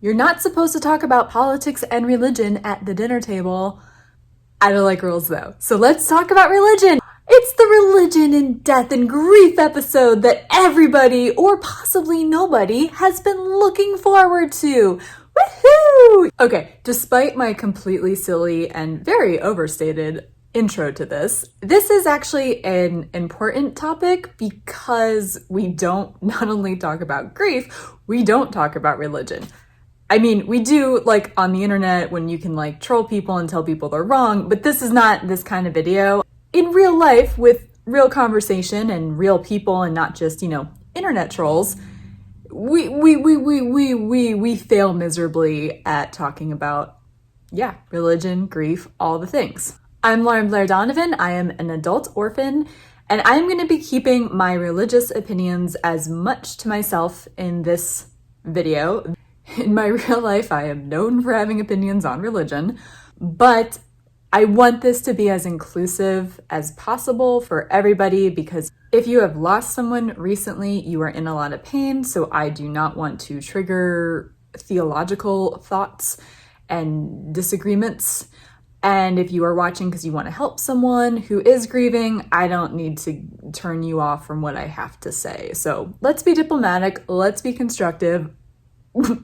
You're not supposed to talk about politics and religion at the dinner table. I don't like rules though. So let's talk about religion. It's the religion and death and grief episode that everybody, or possibly nobody, has been looking forward to. Woohoo! Okay, despite my completely silly and very overstated intro to this is actually an important topic because we don't not only talk about grief, we don't talk about religion. I mean, we do like on the internet when you can like troll people and tell people they're wrong, but this is not this kind of video. In real life with real conversation and real people and not just, internet trolls, we fail miserably at talking about, religion, grief, all the things. I'm Lauren Blair Donovan. I am an adult orphan, and I'm going to be keeping my religious opinions as much to myself in this video. In my real life, I am known for having opinions on religion, but I want this to be as inclusive as possible for everybody because if you have lost someone recently, you are in a lot of pain, so I do not want to trigger theological thoughts and disagreements. And if you are watching because you want to help someone who is grieving, I don't need to turn you off from what I have to say. So let's be diplomatic, let's be constructive.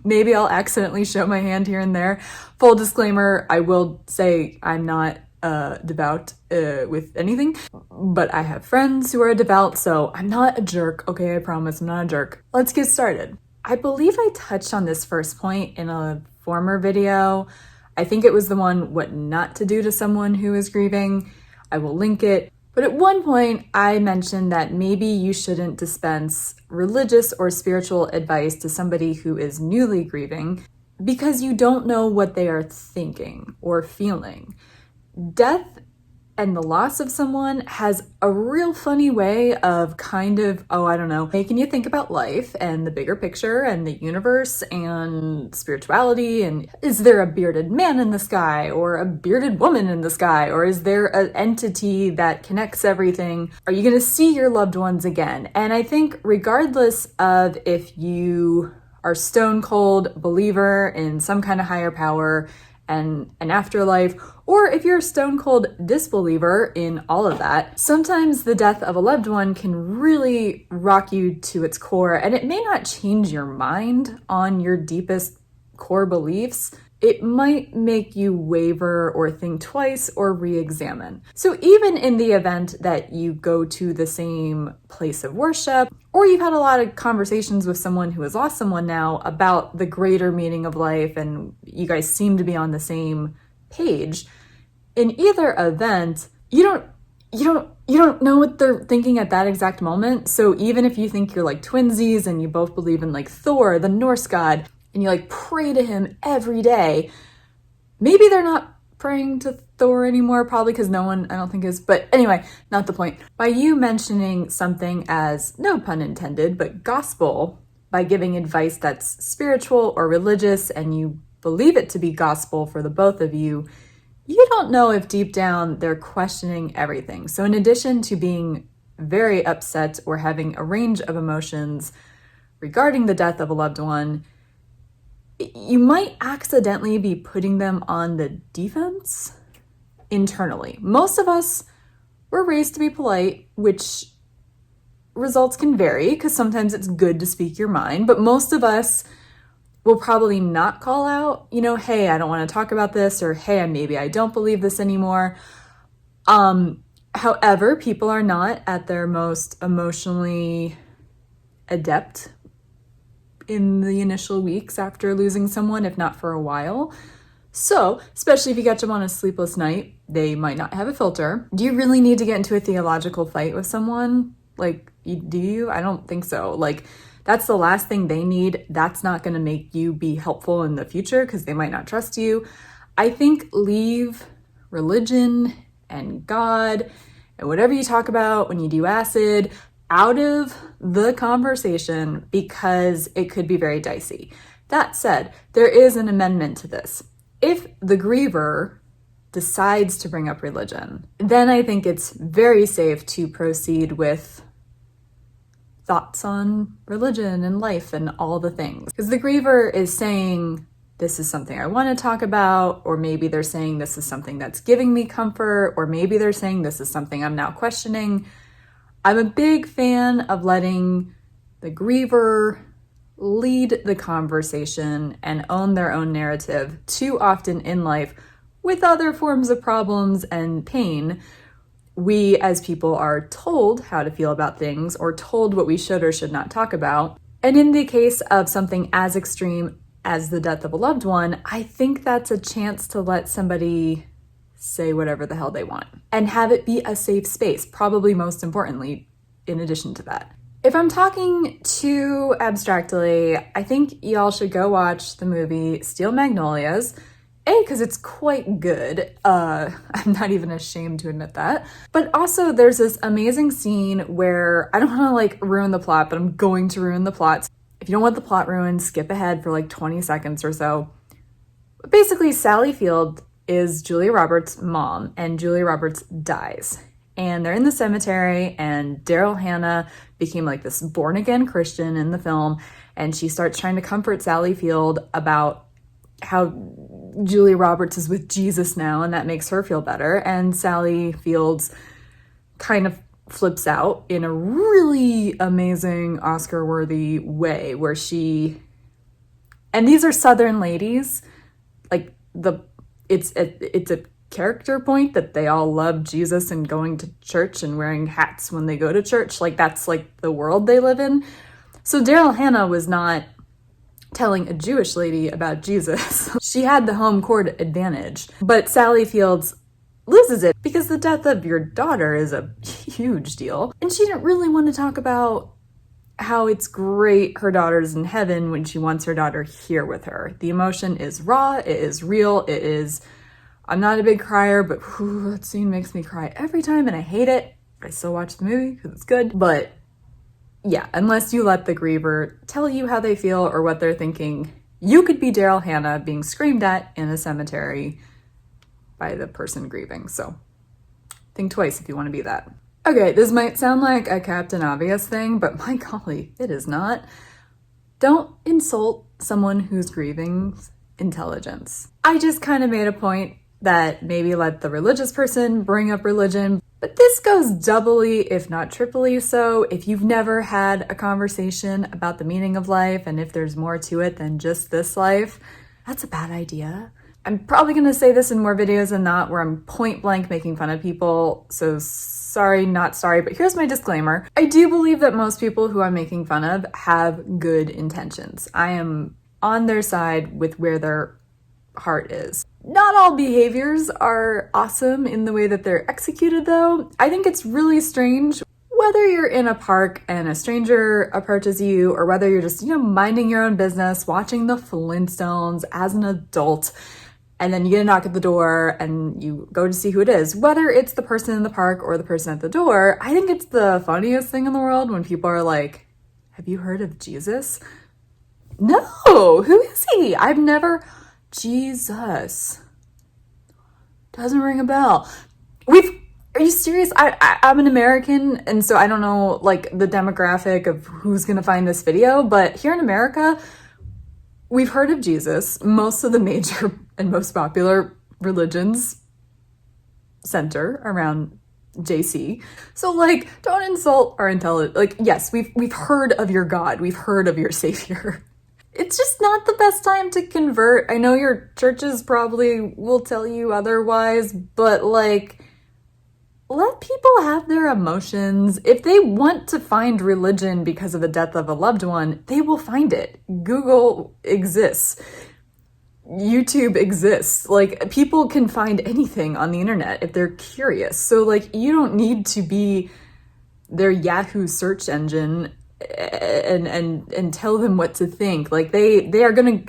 Maybe I'll accidentally show my hand here and there. Full disclaimer, I will say I'm not devout with anything, but I have friends who are devout, so I'm not a jerk, okay? I promise I'm not a jerk. Let's get started. I believe I touched on this first point in a former video. I think it was the one, what not to do to someone who is grieving. I will link it. But at one point, I mentioned that maybe you shouldn't dispense religious or spiritual advice to somebody who is newly grieving because you don't know what they are thinking or feeling. Death and the loss of someone has a real funny way of kind of, making you think about life and the bigger picture and the universe and spirituality. And is there a bearded man in the sky or a bearded woman in the sky? Or is there an entity that connects everything? Are you going to see your loved ones again? And I think regardless of if you are stone cold believer in some kind of higher power and an afterlife, or if you're a stone cold disbeliever in all of that, sometimes the death of a loved one can really rock you to its core, and it may not change your mind on your deepest core beliefs. It might make you waver or think twice or re-examine. So even in the event that you go to the same place of worship, or you've had a lot of conversations with someone who has lost someone now about the greater meaning of life, and you guys seem to be on the same page, in either event, you don't know what they're thinking at that exact moment. So even if you think you're like twinsies and you both believe in like Thor, the Norse god, and you like pray to him every day, maybe they're not praying to Thor anymore, probably because no one, I don't think is, but anyway, not the point. By you mentioning something as, no pun intended, but gospel, by giving advice that's spiritual or religious and you believe it to be gospel for the both of you, you don't know if deep down they're questioning everything. So in addition to being very upset or having a range of emotions regarding the death of a loved one, you might accidentally be putting them on the defense internally. Most of us were raised to be polite, which results can vary because sometimes it's good to speak your mind, but most of us will probably not call out, hey, I don't want to talk about this, or hey, maybe I don't believe this anymore. However, people are not at their most emotionally adept in the initial weeks after losing someone, if not for a while. So, especially if you catch them on a sleepless night, they might not have a filter. Do you really need to get into a theological fight with someone? Do you? I don't think so. That's the last thing they need. That's not going to make you be helpful in the future because they might not trust you. I think leave religion and God and whatever you talk about when you do acid out of the conversation because it could be very dicey. That said, there is an amendment to this. If the griever decides to bring up religion, then I think it's very safe to proceed with thoughts on religion and life and all the things. Because the griever is saying, this is something I want to talk about, or maybe they're saying this is something that's giving me comfort, or maybe they're saying this is something I'm now questioning. I'm a big fan of letting the griever lead the conversation and own their own narrative. Too often in life, with other forms of problems and pain, we as people are told how to feel about things or told what we should or should not talk about. And in the case of something as extreme as the death of a loved one, I think that's a chance to let somebody say whatever the hell they want and have it be a safe space, probably most importantly, in addition to that. If I'm talking too abstractly, I think y'all should go watch the movie Steel Magnolias. Because it's quite good. I'm not even ashamed to admit that. But also there's this amazing scene where, I don't want to ruin the plot, but I'm going to ruin the plot. If you don't want the plot ruined, skip ahead for 20 seconds or so. Basically, Sally Field is Julia Roberts' mom, and Julia Roberts dies. And they're in the cemetery, and Daryl Hannah became this born-again Christian in the film, and she starts trying to comfort Sally Field about how Julia Roberts is with Jesus now, and that makes her feel better. And Sally Fields kind of flips out in a really amazing Oscar-worthy way, where and these are Southern ladies, it's a character point that they all love Jesus and going to church and wearing hats when they go to church. That's the world they live in. So Daryl Hannah was not telling a Jewish lady about Jesus. She had the home court advantage. But Sally Fields loses it because the death of your daughter is a huge deal. And she didn't really want to talk about how it's great her daughter's in heaven when she wants her daughter here with her. The emotion is raw, it is real, I'm not a big crier, but that scene makes me cry every time and I hate it. I still watch the movie because it's good. But yeah, unless you let the griever tell you how they feel or what they're thinking, you could be Daryl Hannah being screamed at in a cemetery by the person grieving. So think twice if you want to be that. Okay, this might sound like a Captain Obvious thing, but my golly, it is not. Don't insult someone who's grieving's intelligence. I just kind of made a point that maybe let the religious person bring up religion. But this goes doubly, if not triply so, if you've never had a conversation about the meaning of life and if there's more to it than just this life, that's a bad idea. I'm probably going to say this in more videos than not where I'm point blank making fun of people, so sorry, not sorry, but here's my disclaimer. I do believe that most people who I'm making fun of have good intentions. I am on their side with where their heart is. Not all behaviors are awesome in the way that they're executed though. I think it's really strange whether you're in a park and a stranger approaches you or whether you're just, minding your own business, watching the Flintstones as an adult, and then you get a knock at the door and you go to see who it is. Whether it's the person in the park or the person at the door, I think it's the funniest thing in the world when people are like, have you heard of Jesus? No, who is he? I've never... Jesus. Doesn't ring a bell. Are you serious? I'm an American, and so I don't know, the demographic of who's gonna find this video, but here in America, we've heard of Jesus. Most of the major and most popular religions center around JC. So, don't insult our intelligence. Yes, we've heard of your God. We've heard of your Savior. It's just not the best time to convert. I know your churches probably will tell you otherwise, but let people have their emotions. If they want to find religion because of the death of a loved one, they will find it. Google exists. YouTube exists. People can find anything on the internet if they're curious. So you don't need to be their Yahoo search engine and tell them what to think. They are gonna,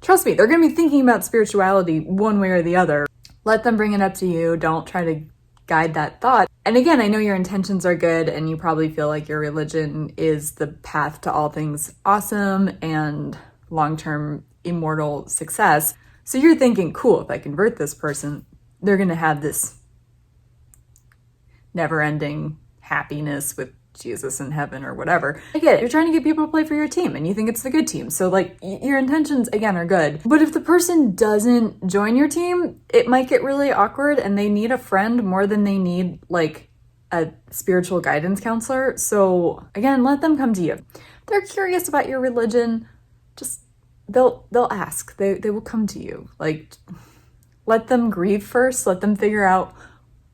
trust me, they're gonna be thinking about spirituality one way or the other. Let them bring it up to you. Don't try to guide that thought. And again, I know your intentions are good and you probably feel like your religion is the path to all things awesome and long-term immortal success. So you're thinking, cool, if I convert this person, they're gonna have this never-ending happiness with Jesus in heaven or whatever. I get it. You're trying to get people to play for your team and you think it's the good team. So like your intentions again are good. But if the person doesn't join your team, it might get really awkward and they need a friend more than they need like a spiritual guidance counselor. So again, let them come to you. If they're curious about your religion, just they'll ask. They will come to you. Like let them grieve first. Let them figure out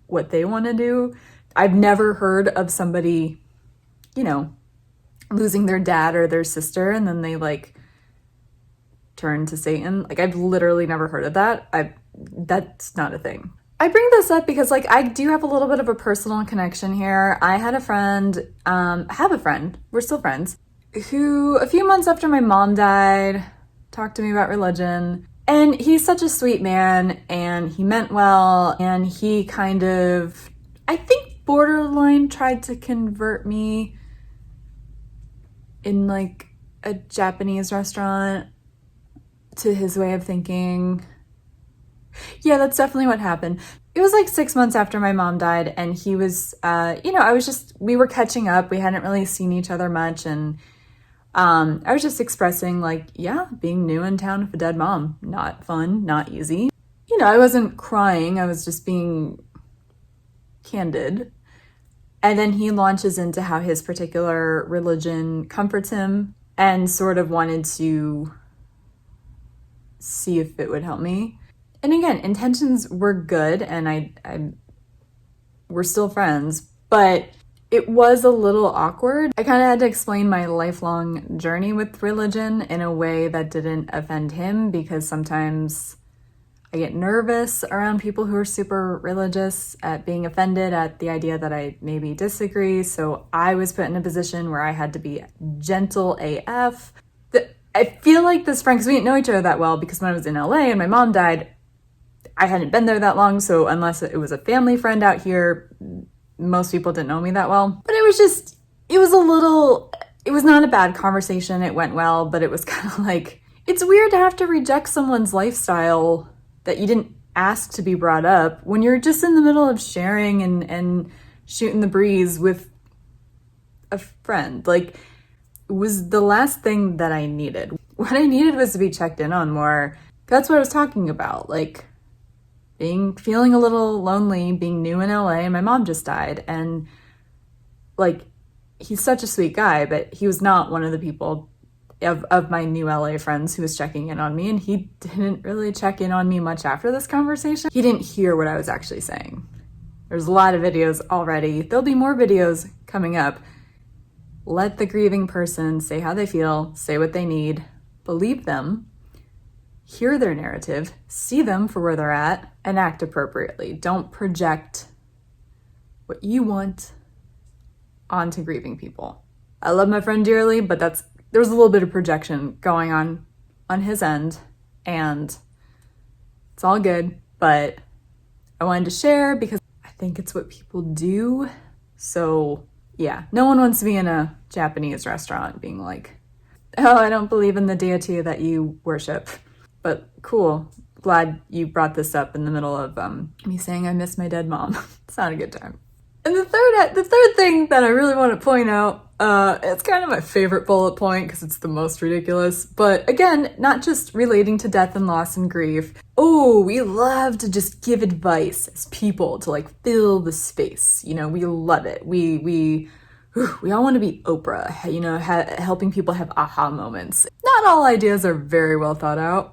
what they want to do. I've never heard of somebody, you know, losing their dad or their sister and then they like turn to Satan. Like I've literally never heard of that. That's not a thing. I bring this up because like I do have a little bit of a personal connection here. I had a friend, have a friend, we're still friends, who a few months after my mom died talked to me about religion. And he's such a sweet man and he meant well and he kind of, I think borderline tried to convert me in like a Japanese restaurant to his way of thinking. Yeah, that's definitely what happened. It was like 6 months after my mom died and he was, we were catching up. We hadn't really seen each other much and I was just expressing like, yeah, being new in town with a dead mom, not fun, not easy. You know, I wasn't crying. I was just being candid. And then he launches into how his particular religion comforts him and sort of wanted to see if it would help me. And again, intentions were good and we're still friends, but it was a little awkward. I kind of had to explain my lifelong journey with religion in a way that didn't offend him because sometimes I get nervous around people who are super religious at being offended at the idea that I maybe disagree. So I was put in a position where I had to be gentle AF. I feel like this friend, because we didn't know each other that well because when I was in LA and my mom died, I hadn't been there that long. So unless it was a family friend out here, most people didn't know me that well. But it was not a bad conversation. It went well, but it was kind of like, it's weird to have to reject someone's lifestyle that you didn't ask to be brought up when you're just in the middle of sharing and shooting the breeze with a friend. Like, it was the last thing that I needed. What I needed was to be checked in on more. That's what I was talking about. Like, feeling a little lonely, being new in LA, and my mom just died. And like, he's such a sweet guy, but he was not one of the people of my new LA friends who was checking in on me. And he didn't really check in on me much after this conversation. He didn't hear what I was actually saying. There's a lot of videos already. There'll be more videos coming up. Let the grieving person say how they feel, say what they need, believe them, hear their narrative, see them for where they're at, and act appropriately. Don't project what you want onto grieving people. I love my friend dearly, but there was a little bit of projection going on his end, and it's all good, but I wanted to share because I think it's what people do. So yeah, no one wants to be in a Japanese restaurant being like, oh, I don't believe in the deity that you worship. But cool. Glad you brought this up in the middle of me saying I miss my dead mom. It's not a good time. And the third thing that I really want to point out, it's kind of my favorite bullet point because it's the most ridiculous. But again, not just relating to death and loss and grief. Oh, we love to just give advice as people to like fill the space. You know, we love it. We all want to be Oprah, you know, helping people have aha moments. Not all ideas are very well thought out.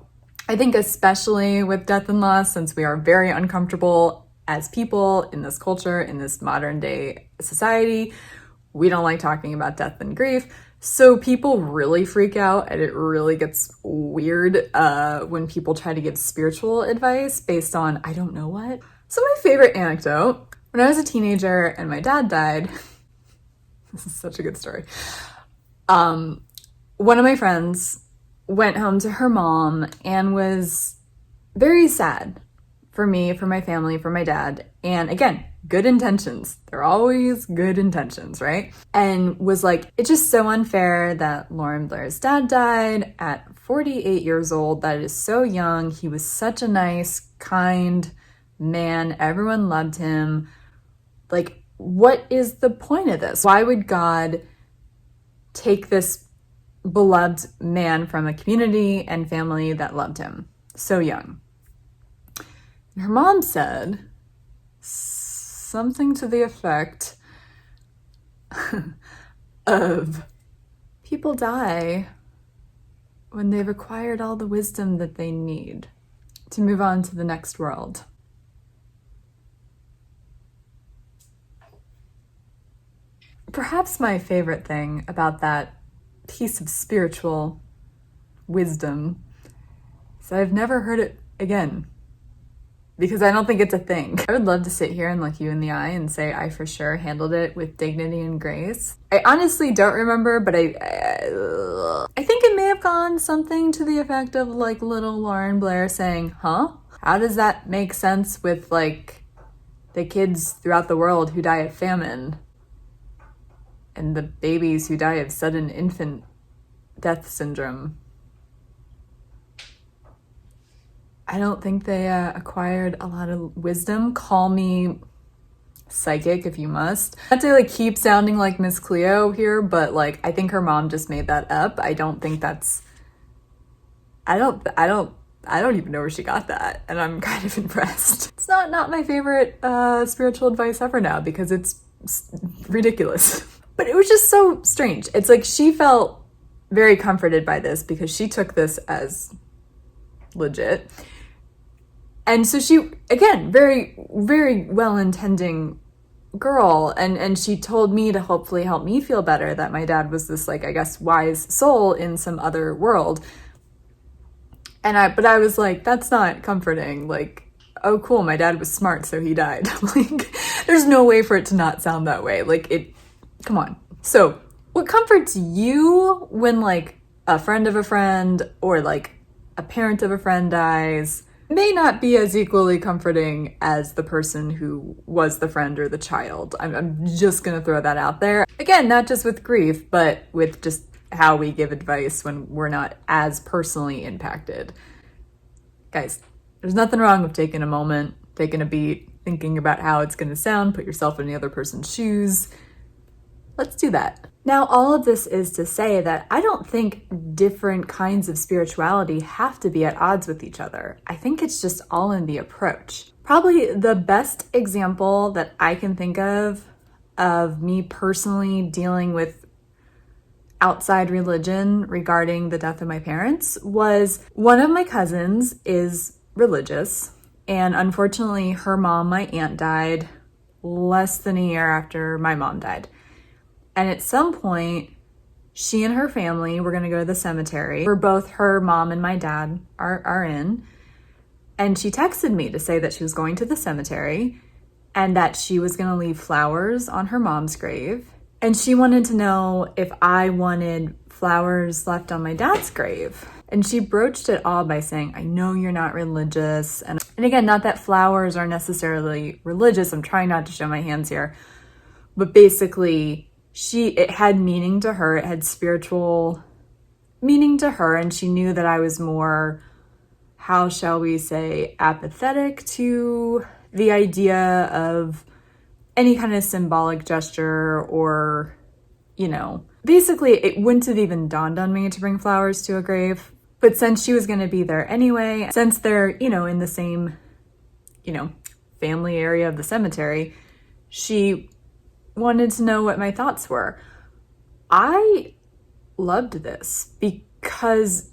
I think especially with death and loss, since we are very uncomfortable as people in this culture, in this modern day society, we don't like talking about death and grief. So people really freak out and it really gets weird when people try to give spiritual advice based on I don't know what. So my favorite anecdote, when I was a teenager and my dad died, this is such a good story. One of my friends went home to her mom and was very sad for me, for my family, for my dad. And again, good intentions. They're always good intentions, right? And was like, it's just so unfair that Lauren Blair's dad died at 48 years old. That is so young. He was such a nice, kind man. Everyone loved him. Like, what is the point of this? Why would God take this beloved man from a community and family that loved him so young? And her mom said something to the effect of, people die when they've acquired all the wisdom that they need to move on to the next world. Perhaps my favorite thing about that piece of spiritual wisdom is that I've never heard it again, because I don't think it's a thing. I would love to sit here and look you in the eye and say I for sure handled it with dignity and grace. I honestly don't remember, but I think it may have gone something to the effect of like little Lauren Blair saying, huh? How does that make sense with like the kids throughout the world who die of famine and the babies who die of sudden infant death syndrome? I don't think they acquired a lot of wisdom. Call me psychic if you must. Not to like keep sounding like Miss Cleo here, but like I think her mom just made that up. I don't think that's, I don't even know where she got that, and I'm kind of impressed. It's not my favorite spiritual advice ever now because it's ridiculous. But it was just so strange. It's like she felt very comforted by this because she took this as legit. And so she, again, very, very well-intending girl, and she told me to hopefully help me feel better that my dad was this, like, I guess, wise soul in some other world. But I was like, that's not comforting. Like, oh, cool, my dad was smart, so he died. Like, there's no way for it to not sound that way. Like, come on. So what comforts you when, like, a friend of a friend or, like, a parent of a friend dies may not be as equally comforting as the person who was the friend or the child. I'm just gonna throw that out there. Again, not just with grief, but with just how we give advice when we're not as personally impacted. Guys, there's nothing wrong with taking a moment, taking a beat, thinking about how it's gonna sound, put yourself in the other person's shoes. Let's do that. Now, all of this is to say that I don't think different kinds of spirituality have to be at odds with each other. I think it's just all in the approach. Probably the best example that I can think of me personally dealing with outside religion regarding the death of my parents was one of my cousins is religious, and unfortunately her mom, my aunt, died less than a year after my mom died. And at some point, she and her family were going to go to the cemetery where both her mom and my dad are in. And she texted me to say that she was going to the cemetery and that she was going to leave flowers on her mom's grave. And she wanted to know if I wanted flowers left on my dad's grave. And she broached it all by saying, I know you're not religious. And again, not that flowers are necessarily religious. I'm trying not to show my hands here. But basically, it had meaning to her. It had spiritual meaning to her. And she knew that I was more, how shall we say, apathetic to the idea of any kind of symbolic gesture or, you know, basically it wouldn't have even dawned on me to bring flowers to a grave. But since she was going to be there anyway, since they're, you know, in the same, you know, family area of the cemetery, she wanted to know what my thoughts were. I loved this because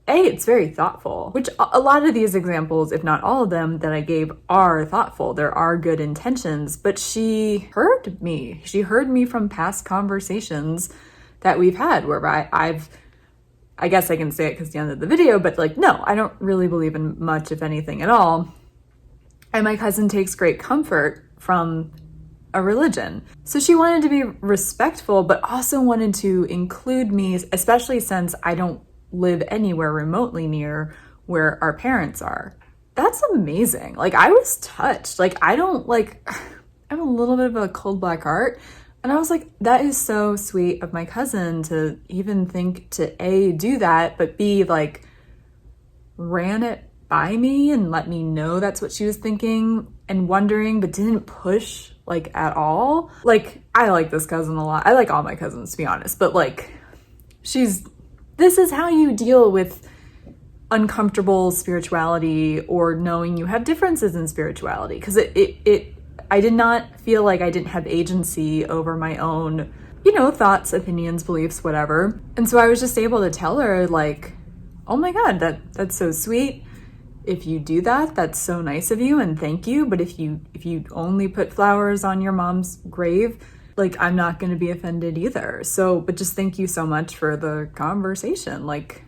it's very thoughtful, which a lot of these examples, if not all of them that I gave, are thoughtful. There are good intentions, but she heard me. She heard me from past conversations that we've had where I guess I can say it because it's the end of the video, but like, no, I don't really believe in much, if anything at all. And my cousin takes great comfort from a religion. So she wanted to be respectful, but also wanted to include me, especially since I don't live anywhere remotely near where our parents are. That's amazing. Like, I was touched. Like, I have a little bit of a cold black heart. And I was like, that is so sweet of my cousin to even think to A, do that, but B, like, ran it by me and let me know that's what she was thinking and wondering, but didn't push like, at all. Like, I like this cousin a lot. I like all my cousins, to be honest, but like, this is how you deal with uncomfortable spirituality or knowing you have differences in spirituality. Because I did not feel like I didn't have agency over my own, thoughts, opinions, beliefs, whatever. And so I was just able to tell her, like, oh my God, that's so sweet. If you do that, that's so nice of you and thank you. But if you only put flowers on your mom's grave, like, I'm not going to be offended either. So, but just thank you so much for the conversation. Like,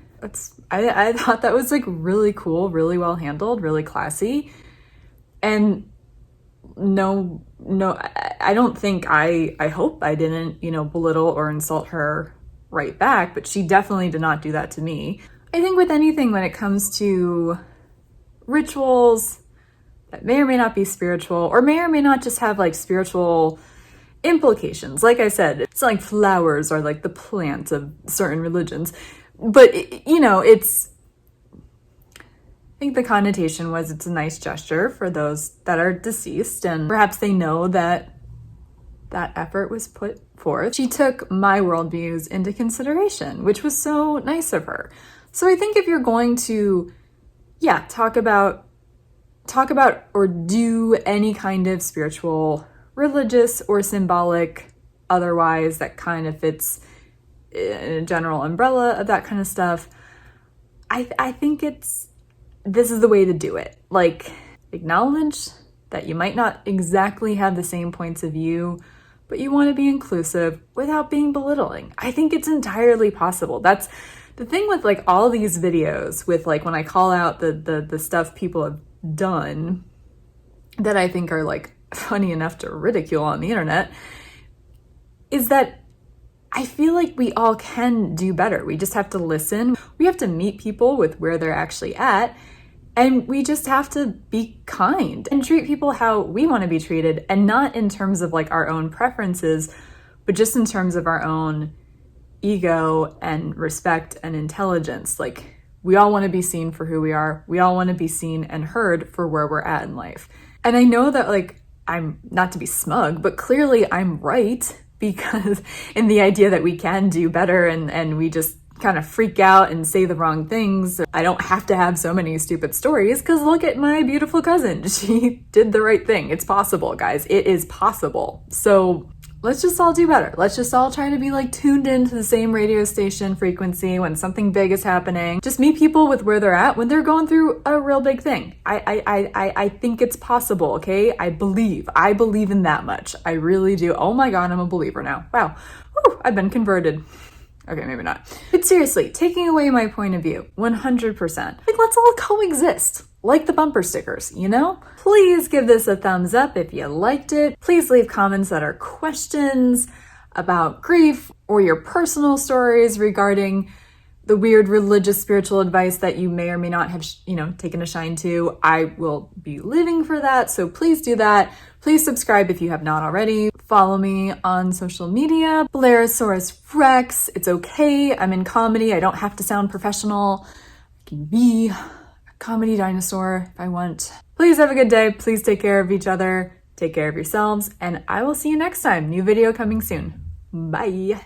I thought that was like really cool, really well handled, really classy. And no, I don't think I hope I didn't, belittle or insult her right back, but she definitely did not do that to me. I think with anything, when it comes to rituals that may or may not be spiritual, or may or may not just have like spiritual implications. Like I said, it's like flowers are like the plants of certain religions. But, I think the connotation was it's a nice gesture for those that are deceased, and perhaps they know that effort was put forth. She took my worldviews into consideration, which was so nice of her. So I think if you're going to talk about or do any kind of spiritual, religious, or symbolic, otherwise that kind of fits in a general umbrella of that kind of stuff, I think this is the way to do it. Like, acknowledge that you might not exactly have the same points of view, but you want to be inclusive without being belittling. I think it's entirely possible. That's the thing with like all these videos, with like when I call out the stuff people have done that I think are like funny enough to ridicule on the internet, is that I feel like we all can do better. We just have to listen. We have to meet people with where they're actually at, and we just have to be kind and treat people how we want to be treated, and not in terms of like our own preferences, but just in terms of our own ego and respect and intelligence. Like, we all want to be seen for who we are. We all want to be seen and heard for where we're at in life. And I know that, like, I'm not to be smug, but clearly I'm right, because in the idea that we can do better, and we just kind of freak out and say the wrong things. I don't have to have so many stupid stories, because look at my beautiful cousin. She did the right thing. It's possible, guys. It is possible. So let's just all do better. Let's just all try to be like tuned into the same radio station frequency when something big is happening. Just meet people with where they're at when they're going through a real big thing. I think it's possible, okay? I believe in that much. I really do. Oh my God, I'm a believer now. Wow. Whew, I've been converted. Okay, maybe not. But seriously, taking away my point of view, 100%. Like, let's all coexist. Like the bumper stickers, Please give this a thumbs up if you liked it. Please leave comments that are questions about grief, or your personal stories regarding the weird religious spiritual advice that you may or may not have, taken a shine to. I will be living for that, so please do that. Please subscribe if you have not already. Follow me on social media, Blairosaurus Rex. It's okay, I'm in comedy. I don't have to sound professional. I can be comedy dinosaur if I want. Please have a good day. Please take care of each other. Take care of yourselves. And I will see you next time. New video coming soon. Bye.